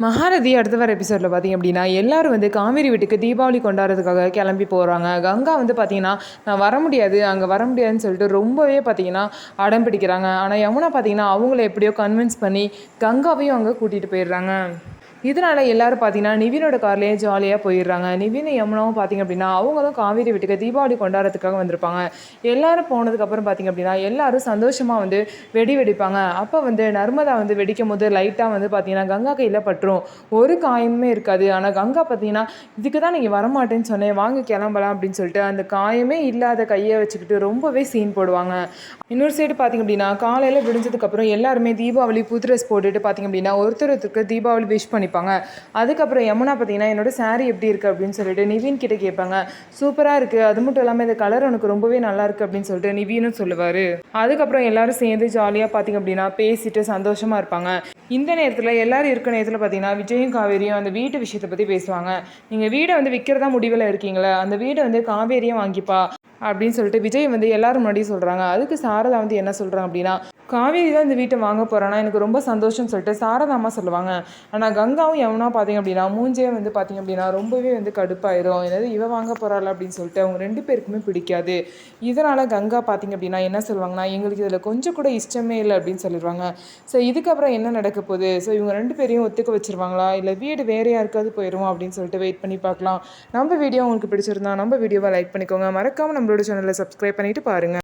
மகாரதி அடுத்த வர எபிசோடில் பார்த்திங்க அப்படின்னா எல்லாரும் வந்து காவேரி வீட்டுக்கு தீபாவளி கொண்டாடுறதுக்காக கிளம்பி போகிறாங்க. கங்கா வந்து பார்த்திங்கன்னா நான் வர முடியாது, அங்கே வர முடியாதுன்னு சொல்லிட்டு ரொம்பவே பார்த்திங்கன்னா அடம் பிடிக்கிறாங்க. ஆனால் யமுனா பார்த்திங்கன்னா அவங்கள எப்படியோ கன்வின்ஸ் பண்ணி கங்காவையும் அங்கே கூட்டிகிட்டு போயிடுறாங்க. இதனால் எல்லோரும் பார்த்தீங்கன்னா நிவினோட கார்லேயே ஜாலியாக போயிடுறாங்க. நிவின் யமுனாவும் பார்த்திங்க அப்படின்னா அவங்களும் காவேரி வீட்டுக்கு தீபாவளி கொண்டாடுறதுக்காக வந்திருப்பாங்க. எல்லோரும் போனதுக்கப்புறம் பார்த்திங்க அப்படின்னா எல்லோரும் சந்தோஷமாக வந்து வெடி வெடிப்பாங்க. அப்போ வந்து நர்மதா வந்து வெடிக்கும் போது லைட்டாக வந்து பார்த்திங்கன்னா கங்கா கையில் பட்டுரும். ஒரு காயமே இருக்காது. ஆனால் கங்கா பார்த்திங்கன்னா இதுக்கு தான் நீங்கள் வரமாட்டேன்னு சொன்னேன், வாங்க கிளம்பலாம் அப்படின்னு சொல்லிட்டு அந்த காயமே இல்லாத கையை வச்சுக்கிட்டு ரொம்பவே சீன் போடுவாங்க. இன்னொரு சைடு பார்த்திங்க அப்படின்னா காலையில் விடிஞ்சதுக்கப்புறம் எல்லாருமே தீபாவளி புது ட்ரெஸ் போட்டுட்டு பார்த்திங்க அப்படின்னா ஒருத்தருக்கு தீபாவளி விஷ் பண்ணிப்பாங்க. அதுக்கப்புறம் யமுனா பார்த்தீங்கன்னா என்னோட சாரீ எப்படி இருக்குது அப்படின்னு சொல்லிட்டு நிவின் கிட்ட கேட்பாங்க. சூப்பராக இருக்குது, அது மட்டும் இல்லாமல் இந்த கலர் உனக்கு ரொம்பவே நல்லா இருக்குது அப்படின்னு சொல்லிட்டு நிவினும் சொல்லுவார். அதுக்கப்புறம் எல்லாரும் சேர்ந்து ஜாலியாக பார்த்திங்க அப்படின்னா பேசிட்டு சந்தோஷமாக இருப்பாங்க. இந்த நேரத்தில் எல்லோரும் இருக்க நேரத்தில் பார்த்தீங்கன்னா விஜயும் காவேரியும் அந்த வீட்டு விஷயத்தை பற்றி பேசுவாங்க. நீங்கள் வீடை வந்து விற்கிறதா முடிவில் இருக்கீங்களே, அந்த வீடை வந்து காவேரியும் வாங்கிப்பா அப்படின்னு சொல்லிட்டு விஜய் வந்து எல்லாரும் முன்னாடியும் சொல்கிறாங்க. அதுக்கு சாரதா வந்து என்ன சொல்கிறாங்க அப்படின்னா, காவேரி தான் இந்த வீட்டை வாங்க போகிறான்னா எனக்கு ரொம்ப சந்தோஷம்னு சொல்லிட்டு சாரதாமா சொல்லுவாங்க. ஆனால் கங்காவும் யமுனா பார்த்திங்க அப்படின்னா மூஞ்சே வந்து பார்த்திங்க அப்படின்னா ரொம்பவே வந்து கடுப்பாயிரும். ஏதாவது இவ வாங்க போகிறாள் அப்படின்னு சொல்லிட்டு அவங்க ரெண்டு பேருக்குமே பிடிக்காது. இதனால் கங்கா பார்த்திங்க அப்படின்னா என்ன சொல்லுவாங்கன்னா, எங்களுக்கு இதில் கொஞ்சம் கூட இஷ்டமே இல்லை அப்படின்னு சொல்லிடுவாங்க. ஸோ இதுக்கப்புறம் என்ன நடக்க போகுது, ஸோ இவங்க ரெண்டு பேரையும் ஒத்துக்க வச்சுருவாங்களா இல்லை வீடு வேறு யாருக்காவது போயிடுவோம் அப்படின்னு சொல்லிட்டு வெயிட் பண்ணி பார்க்கலாம். நம்ம வீடியோ உங்களுக்கு பிடிச்சிருந்தா நம்ம வீடியோவை லைக் பண்ணிக்கோங்க. மறக்காமல் நம்மளோட சேனலை சப்ஸ்கிரைப் பண்ணிவிட்டு பாருங்கள்.